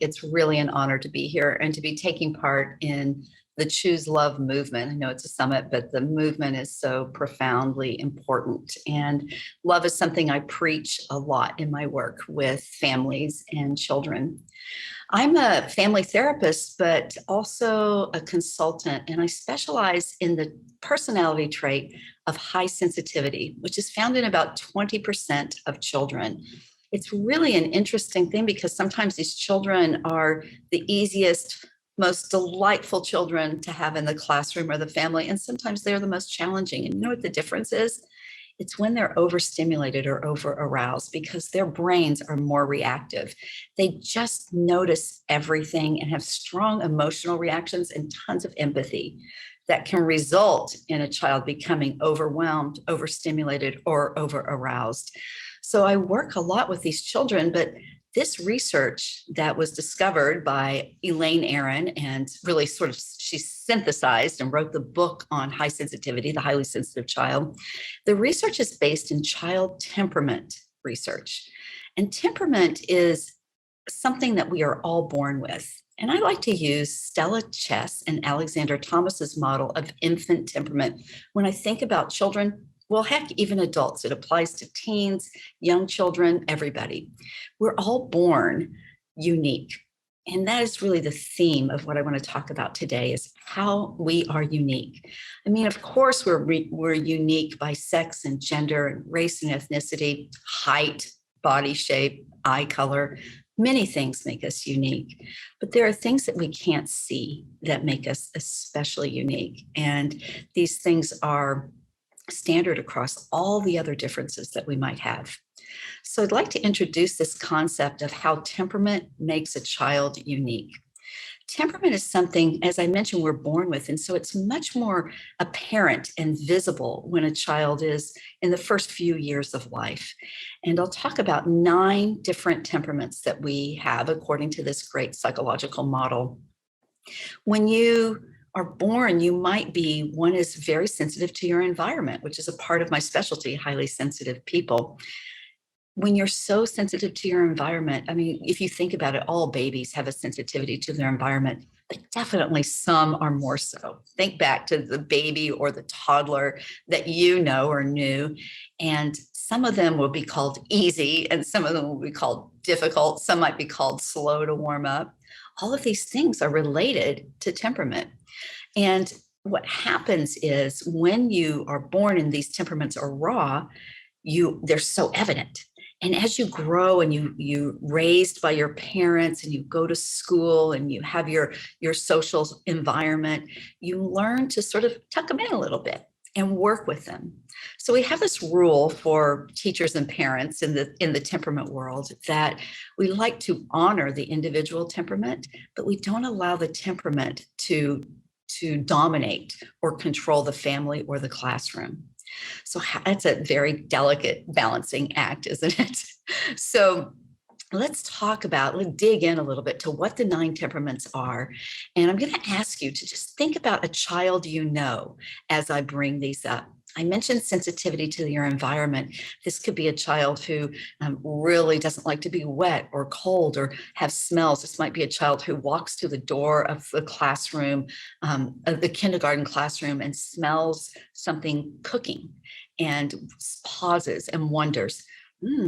It's really an honor to be here and to be taking part in the Choose Love movement. I know it's a summit, but the movement is so profoundly important. And love is something I preach a lot in my work with families and children. I'm a family therapist, but also a consultant, and I specialize in the personality trait of high sensitivity, which is found in about 20% of children. It's really an interesting thing because sometimes these children are the easiest, most delightful children to have in the classroom or the family, and sometimes they're the most challenging. And you know what the difference is? It's when they're overstimulated or over aroused because their brains are more reactive. They just notice everything and have strong emotional reactions and tons of empathy that can result in a child becoming overwhelmed, overstimulated, or over aroused. So I work a lot with these children, but this research that was discovered by Alane Freund and really sort of she synthesized and wrote the book on high sensitivity, the highly sensitive child. The research is based in child temperament research. And temperament is something that we are all born with. And I like to use Stella Chess and Alexander Thomas's model of infant temperament when I think about children. Well, heck, even adults. It applies to teens, young children, everybody. We're all born unique. And that is really the theme of what I want to talk about today is how we are unique. I mean, of course, we're unique by sex and gender and race and ethnicity, height, body shape, eye color. Many things make us unique, but there are things that we can't see that make us especially unique. And these things are standard across all the other differences that we might have. So I'd like to introduce this concept of how temperament makes a child unique. Temperament is something, as I mentioned, we're born with, and so it's much more apparent and visible when a child is in the first few years of life. And I'll talk about 9 different temperaments that we have according to this great psychological model. When you are born, you might be one is very sensitive to your environment, which is a part of my specialty, highly sensitive people. When you're so sensitive to your environment, I mean, if you think about it, all babies have a sensitivity to their environment, but definitely some are more so. Think back to the baby or the toddler that you know or knew, and some of them will be called easy and some of them will be called difficult. Some might be called slow to warm up. All of these things are related to temperament. And what happens is when you are born and these temperaments are raw, they're so evident. And as you grow and you raised by your parents and you go to school and you have your social environment, you learn to sort of tuck them in a little bit and work with them. So we have this rule for teachers and parents in the temperament world that we like to honor the individual temperament, but we don't allow the temperament to dominate or control the family or the classroom. So that's a very delicate balancing act, isn't it? So let's dig in a little bit to what the 9 temperaments are. And I'm going to ask you to just think about a child you know as I bring these up. I mentioned sensitivity to your environment. This could be a child who really doesn't like to be wet or cold or have smells. This might be a child who walks to the door of the classroom, of the kindergarten classroom, and smells something cooking and pauses and wonders,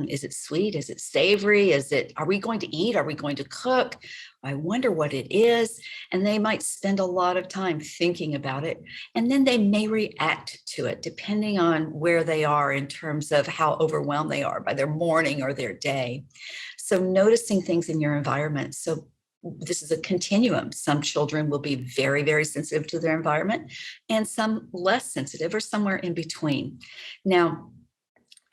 is it sweet? Is it savory? Are we going to eat? Are we going to cook? I wonder what it is. And they might spend a lot of time thinking about it. And then they may react to it depending on where they are in terms of how overwhelmed they are by their morning or their day. So noticing things in your environment. So this is a continuum. Some children will be very, very sensitive to their environment and some less sensitive or somewhere in between. Now,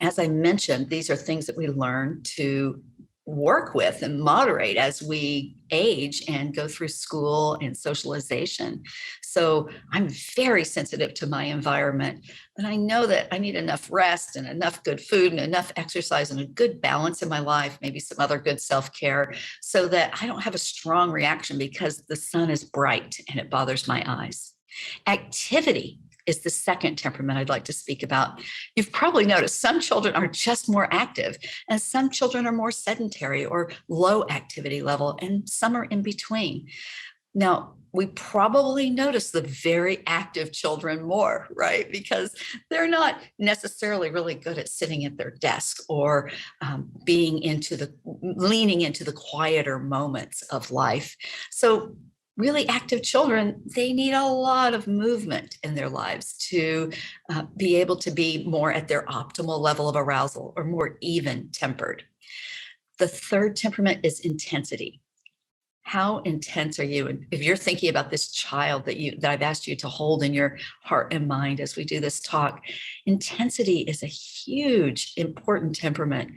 as I mentioned, these are things that we learn to work with and moderate as we age and go through school and socialization. So I'm very sensitive to my environment, but I know that I need enough rest and enough good food and enough exercise and a good balance in my life, maybe some other good self-care, so that I don't have a strong reaction because the sun is bright and it bothers my eyes. Activity is the second temperament I'd like to speak about. You've probably noticed some children are just more active, and some children are more sedentary or low activity level, and some are in between. Now, we probably notice the very active children more, right? Because they're not necessarily really good at sitting at their desk or leaning into the quieter moments of life. So really active children, they need a lot of movement in their lives to be able to be more at their optimal level of arousal or more even tempered. The third temperament is intensity. How intense are you? And if you're thinking about this child that I've asked you to hold in your heart and mind as we do this talk, intensity is a huge, important temperament.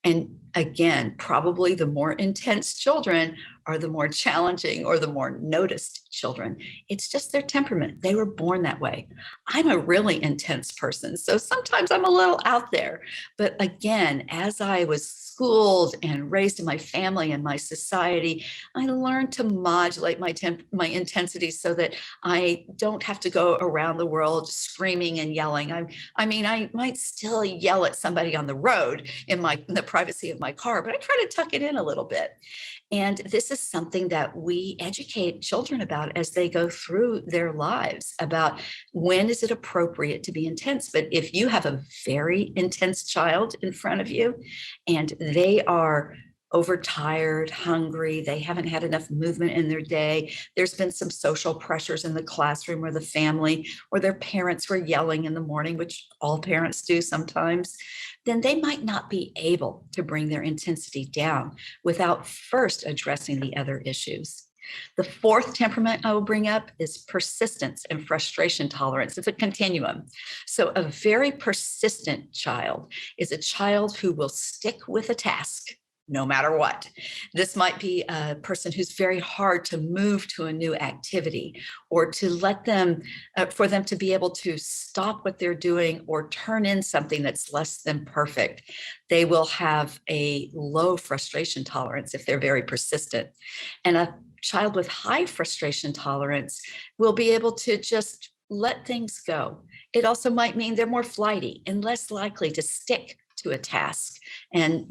And again, probably the more intense children are the more challenging or the more noticed children. It's just their temperament. They were born that way. I'm a really intense person, so sometimes I'm a little out there. But again, as I was schooled and raised in my family and my society, I learned to modulate my intensity so that I don't have to go around the world screaming and yelling. I mean, I might still yell at somebody on the road in the privacy of my car, but I try to tuck it in a little bit. And this is something that we educate children about as they go through their lives, about when is it appropriate to be intense. But if you have a very intense child in front of you and they are overtired, hungry, they haven't had enough movement in their day, there's been some social pressures in the classroom or the family, or their parents were yelling in the morning, which all parents do sometimes, then they might not be able to bring their intensity down without first addressing the other issues. The fourth temperament I will bring up is persistence and frustration tolerance. It's a continuum. So a very persistent child is a child who will stick with a task no matter what. This might be a person who's very hard to move to a new activity, or to let them, for them to be able to stop what they're doing or turn in something that's less than perfect. They will have a low frustration tolerance if they're very persistent. And a child with high frustration tolerance will be able to just let things go. It also might mean they're more flighty and less likely to stick to a task. And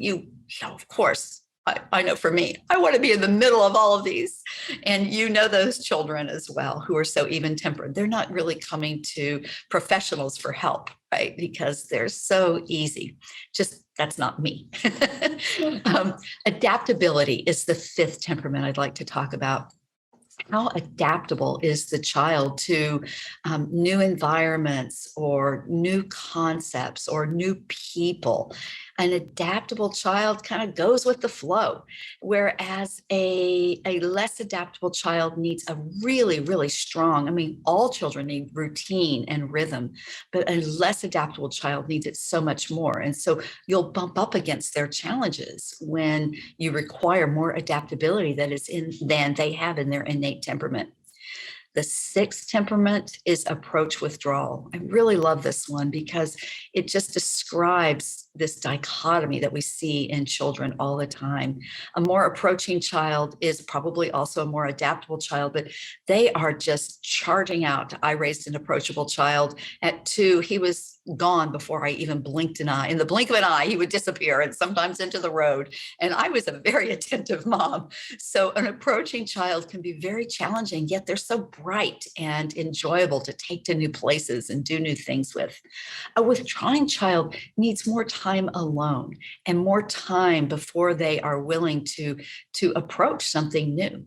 of course, I know for me, I want to be in the middle of all of these. And you know those children as well who are so even-tempered. They're not really coming to professionals for help, right? Because they're so easy. Just that's not me. Adaptability is the fifth temperament I'd like to talk about. How adaptable is the child to new environments or new concepts or new people? An adaptable child kind of goes with the flow, whereas a less adaptable child needs a really, really strong, all children need routine and rhythm, but a less adaptable child needs it so much more. And so you'll bump up against their challenges when you require more adaptability than they have in their innate temperament. The sixth temperament is approach withdrawal. I really love this one because it just describes this dichotomy that we see in children all the time. A more approaching child is probably also a more adaptable child, but they are just charging out. I raised an approachable child at 2. He was gone before I even blinked an eye. In the blink of an eye, he would disappear and sometimes into the road. And I was a very attentive mom. So an approaching child can be very challenging, yet they're so bright and enjoyable to take to new places and do new things with. A withdrawing child needs more time alone and more time before they are willing to approach something new.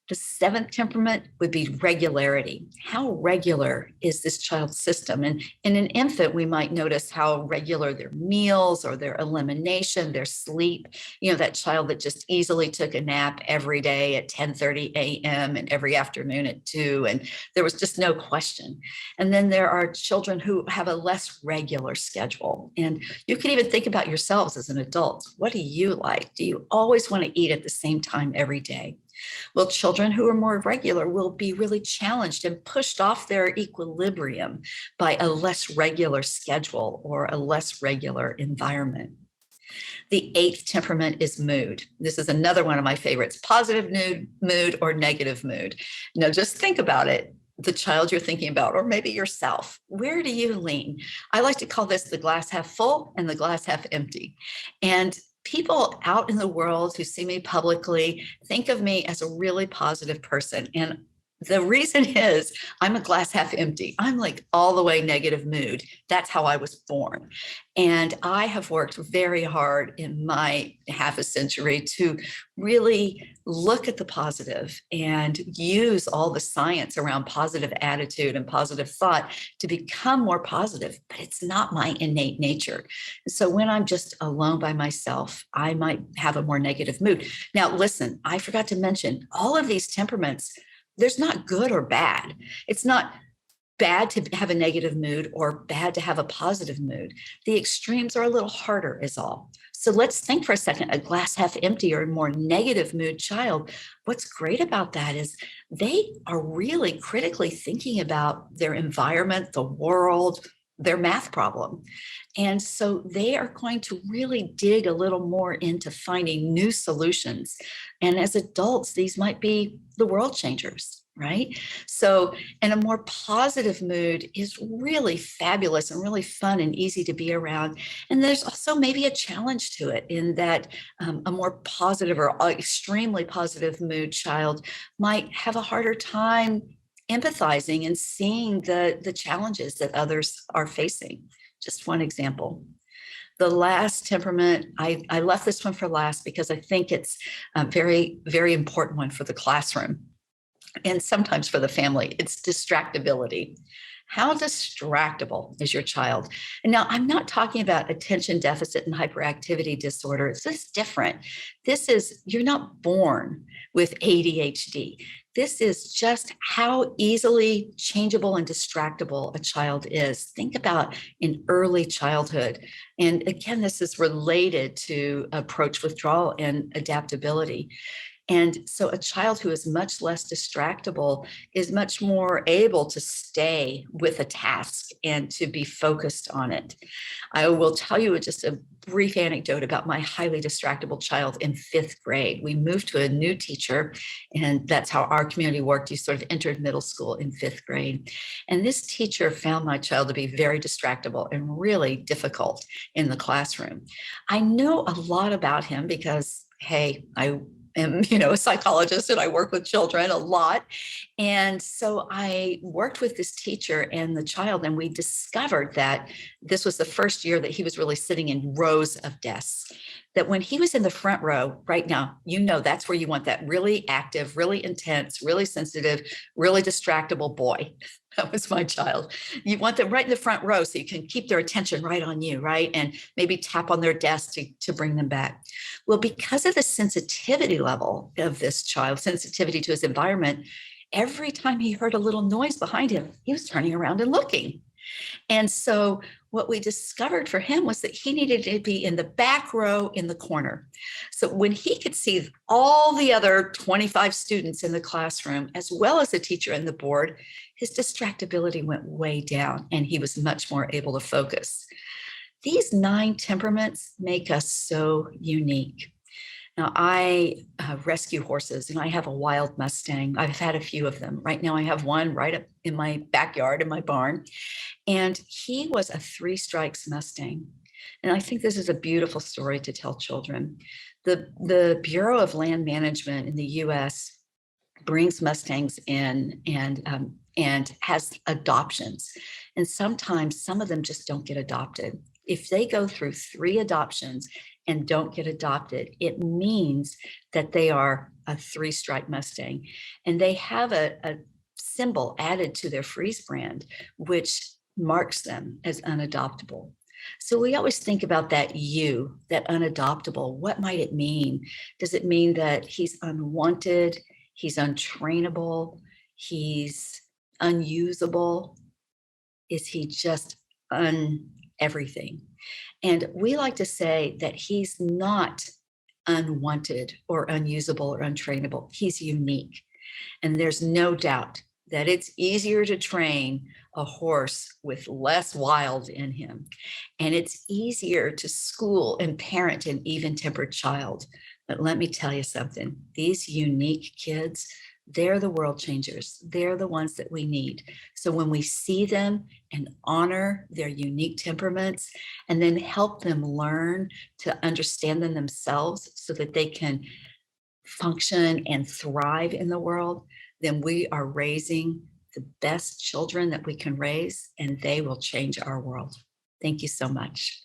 The seventh temperament would be regularity. How regular is this child's system? And in an infant, we might notice how regular their meals or their elimination, their sleep, that child that just easily took a nap every day at 10:30 a.m. and every afternoon at 2, and there was just no question. And then there are children who have a less regular schedule. And you can even think about yourselves as an adult. What do you like? Do you always want to eat at the same time every day? Well, children who are more regular will be really challenged and pushed off their equilibrium by a less regular schedule or a less regular environment. The eighth temperament is mood. This is another one of my favorites, positive mood or negative mood. Now, just think about it. the child you're thinking about, or maybe yourself, where do you lean? I like to call this the glass half full and the glass half empty. And people out in the world who see me publicly think of me as a really positive person. And the reason is I'm a glass half empty. I'm like all the way negative mood. That's how I was born. And I have worked very hard in my half a century to really look at the positive and use all the science around positive attitude and positive thought to become more positive, but it's not my innate nature. So when I'm just alone by myself, I might have a more negative mood. Now, listen, I forgot to mention all of these temperaments. There's not good or bad. It's not bad to have a negative mood or bad to have a positive mood. The extremes are a little harder is all. So let's think for a second, a glass half empty or a more negative mood child. What's great about that is they are really critically thinking about their environment, the world, their math problem. And so they are going to really dig a little more into finding new solutions. And as adults, these might be the world changers, right? So, and a more positive mood is really fabulous and really fun and easy to be around. And there's also maybe a challenge to it in that a more positive or extremely positive mood child might have a harder time empathizing and seeing the challenges that others are facing. Just one example. The last temperament, I left this one for last because I think it's a very, very important one for the classroom and sometimes for the family. It's distractibility. How distractible is your child? And now I'm not talking about attention deficit and hyperactivity disorder. It's just different. This is, you're not born with ADHD. This is just how easily changeable and distractible a child is. Think about in early childhood. And again, this is related to approach withdrawal and adaptability. And so a child who is much less distractible is much more able to stay with a task and to be focused on it. I will tell you just a brief anecdote about my highly distractible child in 5th grade. We moved to a new teacher, and that's how our community worked. You sort of entered middle school in 5th grade. And this teacher found my child to be very distractible and really difficult in the classroom. I know a lot about him because, hey, I am, a psychologist and I work with children a lot. And so I worked with this teacher and the child, and we discovered that this was the first year that he was really sitting in rows of desks. That when he was in the front row right now, that's where you want that really active, really intense, really sensitive, really distractible boy. That was my child. You want them right in the front row so you can keep their attention right on you, right? And maybe tap on their desk to bring them back. Well, because of the sensitivity level of this child, sensitivity to his environment, every time he heard a little noise behind him, he was turning around and looking. And so what we discovered for him was that he needed to be in the back row in the corner. So when he could see all the other 25 students in the classroom, as well as the teacher and the board, his distractibility went way down and he was much more able to focus. These 9 temperaments make us so unique. Now, I rescue horses and I have a wild Mustang. I've had a few of them. Right now, I have one right up in my backyard in my barn. And he was a 3-strikes Mustang. And I think this is a beautiful story to tell children. The Bureau of Land Management in the US brings Mustangs in and has adoptions. And sometimes some of them just don't get adopted. If they go through 3 adoptions and don't get adopted, it means that they are a 3-stripe Mustang. And they have a symbol added to their freeze brand, which marks them as unadoptable. So we always think about that that unadoptable. What might it mean? Does it mean that he's unwanted? He's untrainable? He's unusable? Is he just everything? And we like to say that he's not unwanted or unusable or untrainable. He's unique. And there's no doubt that it's easier to train a horse with less wild in him. And it's easier to school and parent an even-tempered child. But let me tell you something, these unique kids, they're the world changers. They're the ones that we need. So when we see them and honor their unique temperaments and then help them learn to understand them themselves so that they can function and thrive in the world, then we are raising the best children that we can raise, and they will change our world. Thank you so much.